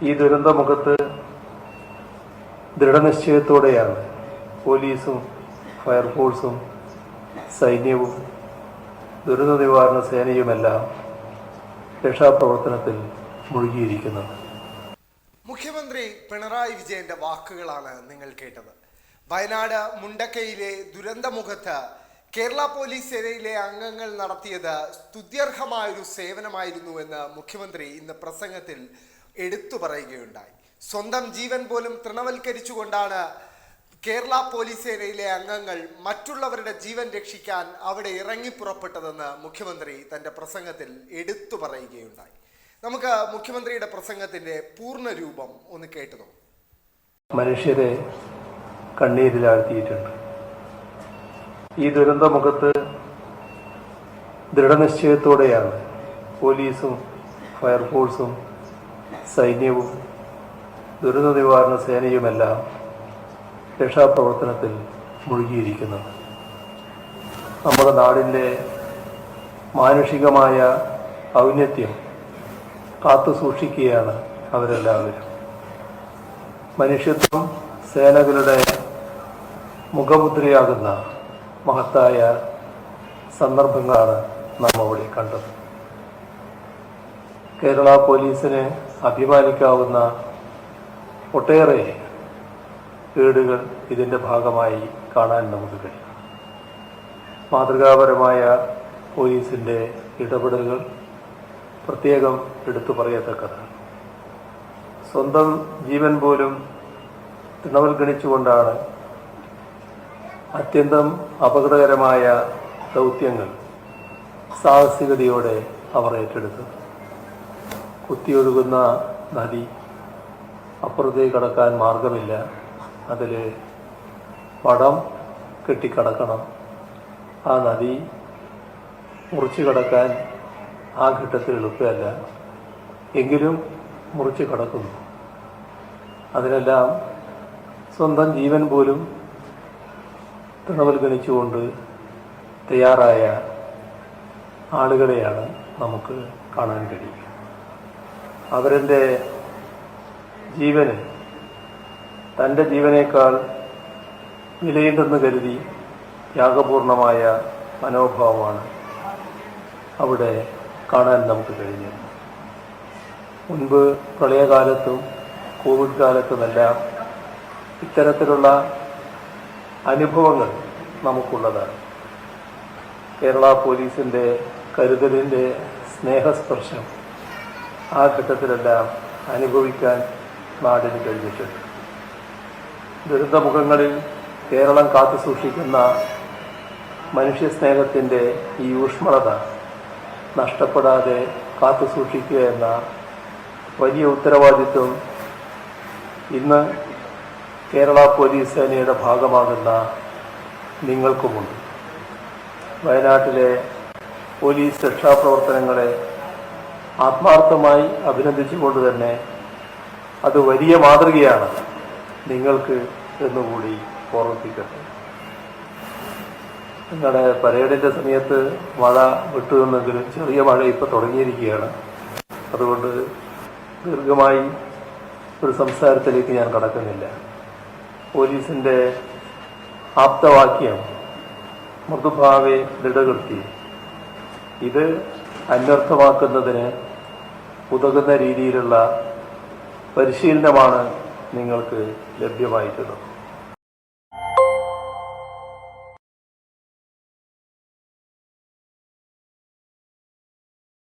ഈ ദുരന്തമുഖത്ത് ദൃഢനിശ്ചയത്തോടെയാണ് പോലീസും ഫയർഫോഴ്സും സൈന്യവും ദുരന്ത നിവാരണ സേനയുമെല്ലാം രക്ഷാപ്രവർത്തനത്തിൽ മുഴുകിയിരിക്കുന്നത്. മുഖ്യമന്ത്രി പിണറായി വിജയന്റെ വാക്കുകളാണ് നിങ്ങൾ കേട്ടത്. വയനാട് മുണ്ടക്കയിലെ ദുരന്തമുഖത്ത് കേരള പോലീസ് സേനയിലെ അംഗങ്ങൾ നടത്തിയത് സ്തുത്യർഹമായൊരു സേവനമായിരുന്നുവെന്ന് മുഖ്യമന്ത്രി ഇന്ന് പ്രസംഗത്തിൽ എടുത്തു പറയുകയുണ്ടായി. സ്വന്തം ജീവൻ പോലും തൃണവൽക്കരിച്ചുകൊണ്ടാണ് കേരള പോലീസ് സേനയിലെ അംഗങ്ങൾ മറ്റുള്ളവരുടെ ജീവൻ രക്ഷിക്കാൻ അവിടെ ഇറങ്ങിപ്പുറപ്പെട്ടതെന്ന് മുഖ്യമന്ത്രി തൻ്റെ പ്രസംഗത്തിൽ എടുത്തു പറയുകയുണ്ടായി. നമുക്ക് മുഖ്യമന്ത്രിയുടെ പ്രസംഗത്തിന്റെ പൂർണ്ണ രൂപം ഒന്ന് കേട്ടു നോക്കാം. മനുഷ്യരെ കണ്ണീരിലാഴ്ത്തിയിട്ടുണ്ട്. ഈ ദുരന്തമുഖത്ത് ദൃഢനിശ്ചയത്തോടെയാണ് പോലീസും ഫയർഫോഴ്സും സൈന്യവും ദുരന്ത നിവാരണ സേനയുമെല്ലാം രക്ഷാപ്രവർത്തനത്തിൽ മുഴുകിയിരിക്കുന്നത്. നമ്മുടെ നാടിൻ്റെ മാനുഷികമായ ഔന്നത്യം കാത്തു സൂക്ഷിക്കുകയാണ് അവരെല്ലാവരും. മനുഷ്യത്വം സേനകളുടെ മുഖമുദ്രയാകുന്ന മഹത്തായ സന്ദർഭങ്ങളാണ് നാം അവിടെ കണ്ടത്. കേരള പോലീസിന് അഭിമാനിക്കാവുന്ന ഒട്ടേറെ ഏടുകൾ ഇതിൻ്റെ ഭാഗമായി കാണാൻ നമുക്ക് കഴിയും. മാതൃകാപരമായ പോലീസിൻ്റെ ഇടപെടലുകൾ പ്രത്യേകം എടുത്തു പറയത്തക്കതാണ്. സ്വന്തം ജീവൻ പോലും തൃണവൽഗണിച്ചുകൊണ്ടാണ് അത്യന്തം അപകടകരമായ ദൗത്യങ്ങൾ സാഹസികതയോടെ അവർ ഏറ്റെടുത്തത്. കുത്തിയൊഴുകുന്ന നദി, അപ്പുറത്തേക്ക് കടക്കാൻ മാർഗമില്ല, അതിൽ പടം കെട്ടിക്കടക്കണം. ആ നദി മുറിച്ച് കടക്കാൻ ആ ഘട്ടത്തിൽ എളുപ്പമല്ല, എങ്കിലും മുറിച്ച് കടക്കുന്നു. അതിനെല്ലാം സ്വന്തം ജീവൻ പോലും തൃണവൽഗണിച്ചുകൊണ്ട് തയ്യാറായ ആളുകളെയാണ് നമുക്ക് കാണാൻ കഴിയുക. അവരുടെ ജീവന് തൻ്റെ ജീവനേക്കാൾ വിലയുണ്ടെന്ന് കരുതി ത്യാഗപൂർണമായ മനോഭാവമാണ് അവിടെ കാണാൻ നമുക്ക് കഴിഞ്ഞത്. മുൻപ് പ്രളയകാലത്തും കോവിഡ് കാലത്തുമെല്ലാം ഇത്തരത്തിലുള്ള അനുഭവങ്ങൾ നമുക്കുള്ളതാണ്. കേരള പോലീസിൻ്റെ കരുതലിൻ്റെ സ്നേഹസ്പർശം ആ ഘട്ടത്തിലെല്ലാം അനുഭവിക്കാൻ നാടിന് കഴിഞ്ഞിട്ടുണ്ട്. ദുരന്തമുഖങ്ങളിൽ കേരളം കാത്തു സൂക്ഷിക്കുന്ന മനുഷ്യസ്നേഹത്തിൻ്റെ ഈ ഊഷ്മളത നഷ്ടപ്പെടാതെ കാത്തു സൂക്ഷിക്കുക എന്ന വലിയ ഉത്തരവാദിത്വം ഇന്ന് കേരള പോലീസ് സേനയുടെ ഭാഗമാകുന്ന നിങ്ങൾക്കുമുണ്ട്. വയനാട്ടിലെ പോലീസ് രക്ഷാപ്രവർത്തനങ്ങളെ ആത്മാർത്ഥമായി അഭിനന്ദിച്ചുകൊണ്ട് തന്നെ അത് വലിയ മാതൃകയാണ് നിങ്ങൾക്ക് എന്നുകൂടി ഓർമ്മിപ്പിക്കട്ടെ. നിങ്ങളുടെ പരേഡിൻ്റെ സമയത്ത് മഴ വിട്ടുനിന്നെങ്കിലും ചെറിയ മഴ ഇപ്പോൾ തുടങ്ങിയിരിക്കുകയാണ്. അതുകൊണ്ട് ദീർഘമായി ഒരു സംസാരത്തിലേക്ക് ഞാൻ കടക്കുന്നില്ല. പോലീസിൻ്റെ ആപ്തവാക്യം മൃദുഭാവേ ദൃഢകൃതി, ഇത് അന്വർത്ഥമാക്കുന്നതിന് ഉതകുന്ന രീതിയിലുള്ള പരിശീലനമാണ് നിങ്ങൾക്ക് ലഭ്യമായിട്ടുള്ളത്.